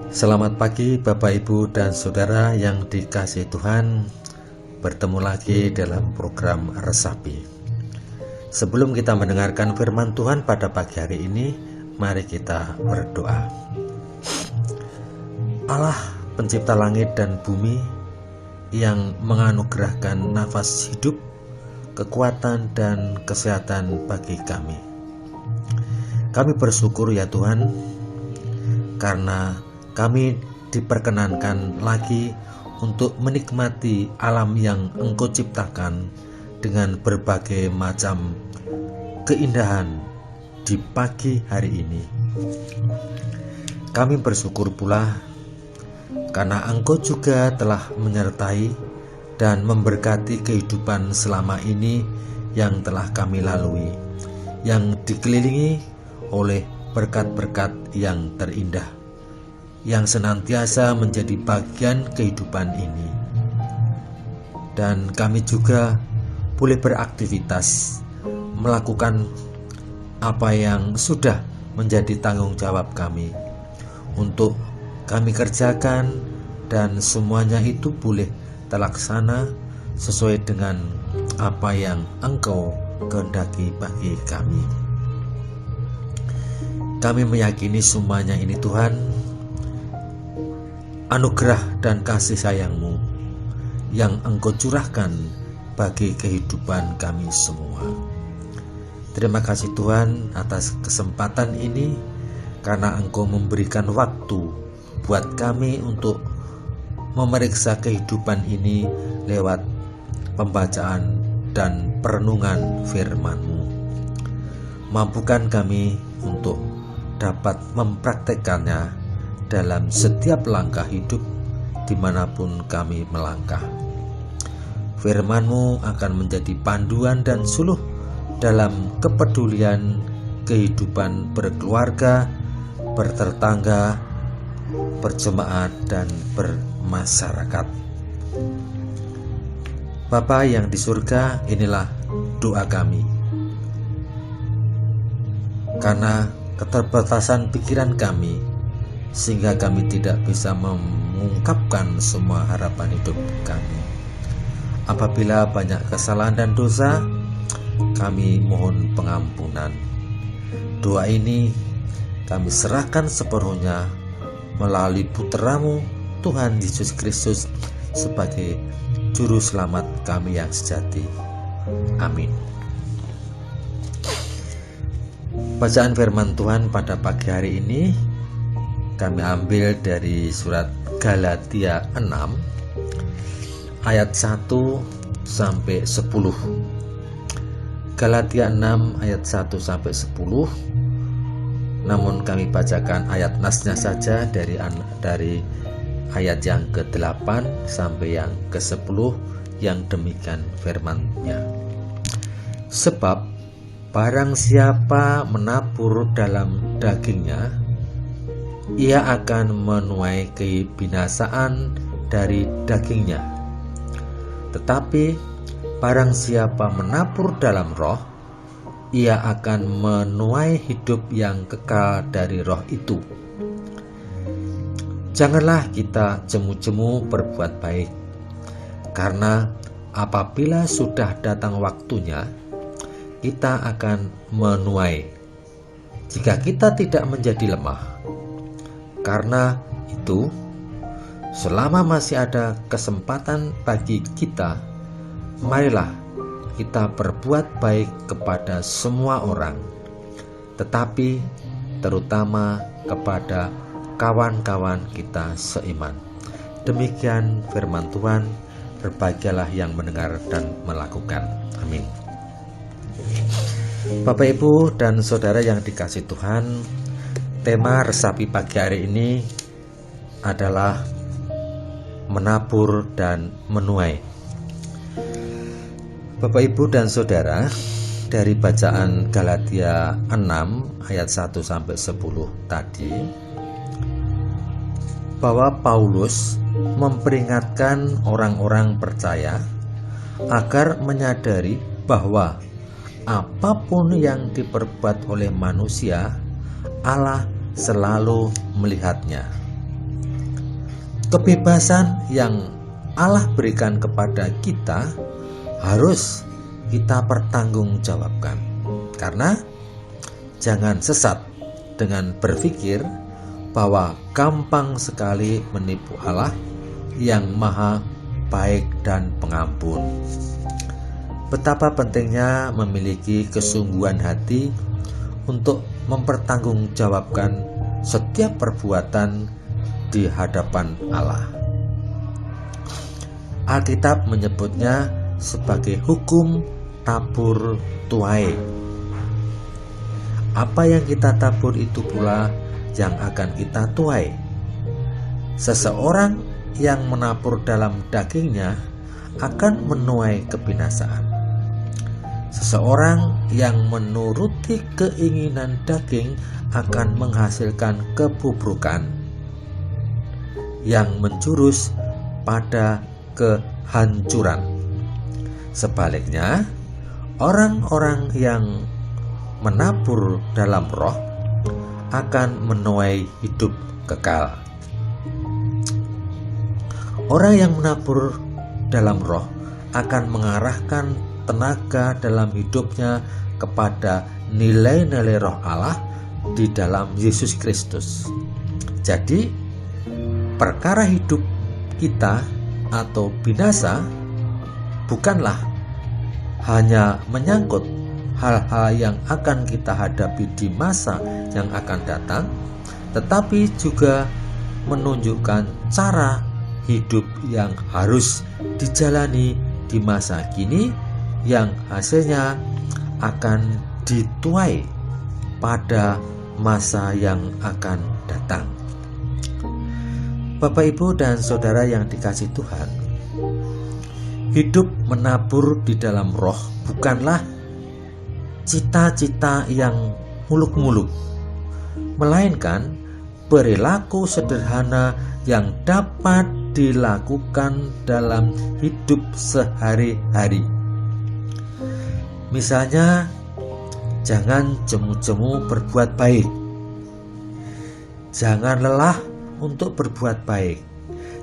Selamat pagi Bapak Ibu dan Saudara yang dikasihi Tuhan. Bertemu lagi dalam program Resapi. Sebelum kita mendengarkan firman Tuhan pada pagi hari ini, mari kita berdoa. Allah pencipta langit dan bumi yang menganugerahkan nafas hidup, kekuatan dan kesehatan bagi kami. Kami bersyukur ya Tuhan, karena kami diperkenankan lagi untuk menikmati alam yang Engkau ciptakan dengan berbagai macam keindahan di pagi hari ini. Kami bersyukur pula karena Engkau juga telah menyertai dan memberkati kehidupan selama ini yang telah kami lalui, yang dikelilingi oleh berkat-berkat yang terindah, yang senantiasa menjadi bagian kehidupan ini. Dan kami juga boleh beraktivitas, melakukan apa yang sudah menjadi tanggung jawab kami untuk kami kerjakan, dan semuanya itu boleh terlaksana sesuai dengan apa yang Engkau kehendaki bagi kami. Kami meyakini semuanya ini Tuhan, anugerah dan kasih sayang-Mu yang Engkau curahkan bagi kehidupan kami semua. Terima kasih Tuhan atas kesempatan ini, karena Engkau memberikan waktu buat kami untuk memeriksa kehidupan ini lewat pembacaan dan perenungan firman-Mu. Mampukan kami untuk dapat mempraktekannya dalam setiap langkah hidup dimanapun kami melangkah. Firman-Mu akan menjadi panduan dan suluh dalam kepedulian kehidupan berkeluarga, bertetangga, berjemaat, dan bermasyarakat. Bapa yang di surga, inilah doa kami. Karena keterbatasan pikiran kami, sehingga kami tidak bisa mengungkapkan semua harapan hidup kami. Apabila banyak kesalahan dan dosa, kami mohon pengampunan. Doa ini kami serahkan sepenuhnya melalui Putra-Mu Tuhan Yesus Kristus sebagai Juru Selamat kami yang sejati. Amin. Bacaan firman Tuhan pada pagi hari ini kami ambil dari surat Galatia 6 ayat 1 sampai 10. Galatia 6 ayat 1 sampai 10. Namun kami bacakan ayat nasnya saja dari ayat yang ke-8 sampai yang ke-10, yang demikian firman-Nya. Sebab barang siapa menabur dalam dagingnya, ia akan menuai kebinasaan dari dagingnya. Tetapi barang siapa menabur dalam roh, ia akan menuai hidup yang kekal dari roh itu. Janganlah kita jemu-jemu berbuat baik, karena apabila sudah datang waktunya, kita akan menuai, jika kita tidak menjadi lemah. Karena itu, selama masih ada kesempatan bagi kita, marilah kita berbuat baik kepada semua orang, tetapi terutama kepada kawan-kawan kita seiman. Demikian firman Tuhan. Berbahagialah yang mendengar dan melakukan. Amin. Bapak Ibu dan Saudara yang dikasihi Tuhan, tema resapi pagi hari ini adalah menabur dan menuai. Bapak Ibu dan Saudara, dari bacaan Galatia 6 ayat 1 sampai 10 tadi, bahwa Paulus memperingatkan orang-orang percaya agar menyadari bahwa apapun yang diperbuat oleh manusia, Allah selalu melihatnya. kebebasan yang Allah berikan kepada kita harus kita pertanggungjawabkan. Karena jangan sesat dengan berpikir bahwa gampang sekali menipu Allah yang maha baik dan pengampun. Betapa pentingnya memiliki kesungguhan hati untuk mempertanggungjawabkan setiap perbuatan di hadapan Allah. Alkitab menyebutnya sebagai hukum tabur tuai. Apa yang kita tabur itu pula yang akan kita tuai. Seseorang yang menabur dalam dagingnya akan menuai kebinasaan. Seseorang yang menuruti keinginan daging akan menghasilkan kebubrukan yang menjurus pada kehancuran. Sebaliknya, orang-orang yang menabur dalam roh akan menuai hidup kekal. Orang yang menabur dalam roh akan mengarahkan tenaga dalam hidupnya kepada nilai-nilai roh Allah di dalam Yesus Kristus. Jadi, perkara hidup kita atau binasa bukanlah hanya menyangkut hal-hal yang akan kita hadapi di masa yang akan datang, tetapi juga menunjukkan cara hidup yang harus dijalani di masa kini yang hasilnya akan dituai pada masa yang akan datang. Bapak, Ibu, dan Saudara yang dikasihi Tuhan, hidup menabur di dalam roh bukanlah cita-cita yang muluk-muluk, melainkan perilaku sederhana yang dapat dilakukan dalam hidup sehari-hari. Misalnya, jangan jemu-jemu berbuat baik. Jangan lelah untuk berbuat baik.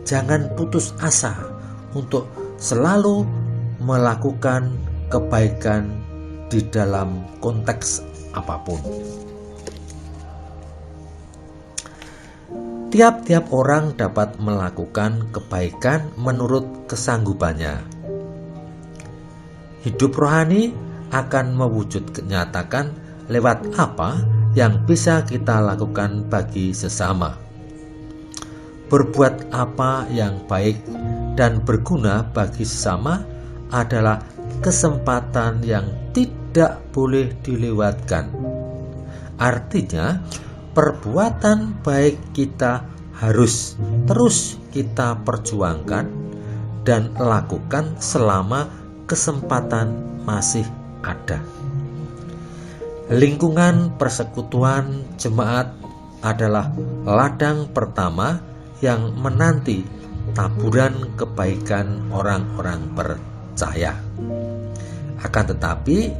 Jangan putus asa untuk selalu melakukan kebaikan di dalam konteks apapun. Tiap-tiap orang dapat melakukan kebaikan menurut kesanggupannya. Hidup rohani akan mewujud kenyatakan lewat apa yang bisa kita lakukan bagi sesama. Berbuat apa yang baik dan berguna bagi sesama adalah kesempatan yang tidak boleh dilewatkan. Artinya, perbuatan baik kita harus terus kita perjuangkan dan lakukan selama kesempatan masih ada. Lingkungan persekutuan jemaat adalah ladang pertama yang menanti taburan kebaikan orang-orang percaya. Akan tetapi,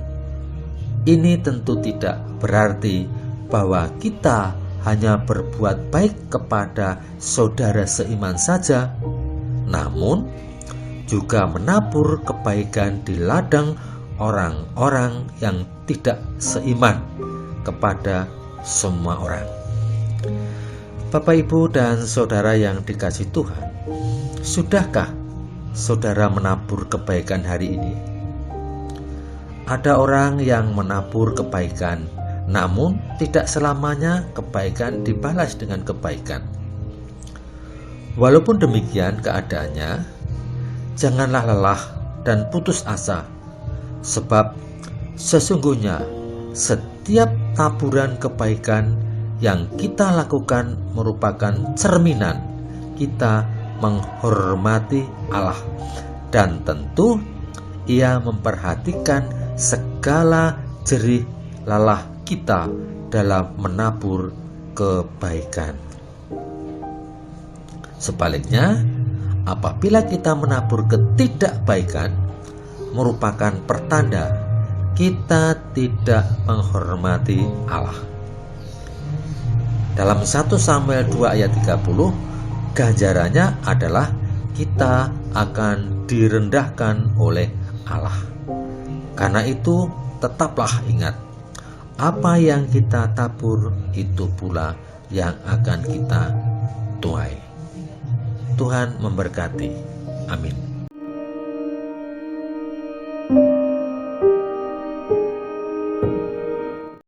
ini tentu tidak berarti bahwa kita hanya berbuat baik kepada saudara seiman saja, namun juga menabur kebaikan di ladang orang-orang yang tidak seiman kepada semua orang. Bapak, Ibu, dan Saudara yang dikasihi Tuhan, sudahkah saudara menabur kebaikan hari ini? Ada orang yang menabur kebaikan, namun tidak selamanya kebaikan dibalas dengan kebaikan. Walaupun demikian keadaannya, janganlah lelah dan putus asa, sebab sesungguhnya setiap taburan kebaikan yang kita lakukan merupakan cerminan kita menghormati Allah, dan tentu Ia memperhatikan segala jerih lelah kita dalam menabur kebaikan. Sebaliknya, apabila kita menabur ketidakbaikan, merupakan pertanda kita tidak menghormati Allah. Dalam 1 Samuel 2 ayat 30, ganjarannya adalah kita akan direndahkan oleh Allah. Karena itu, tetaplah ingat, apa yang kita tabur itu pula yang akan kita tuai. Tuhan memberkati. Amin.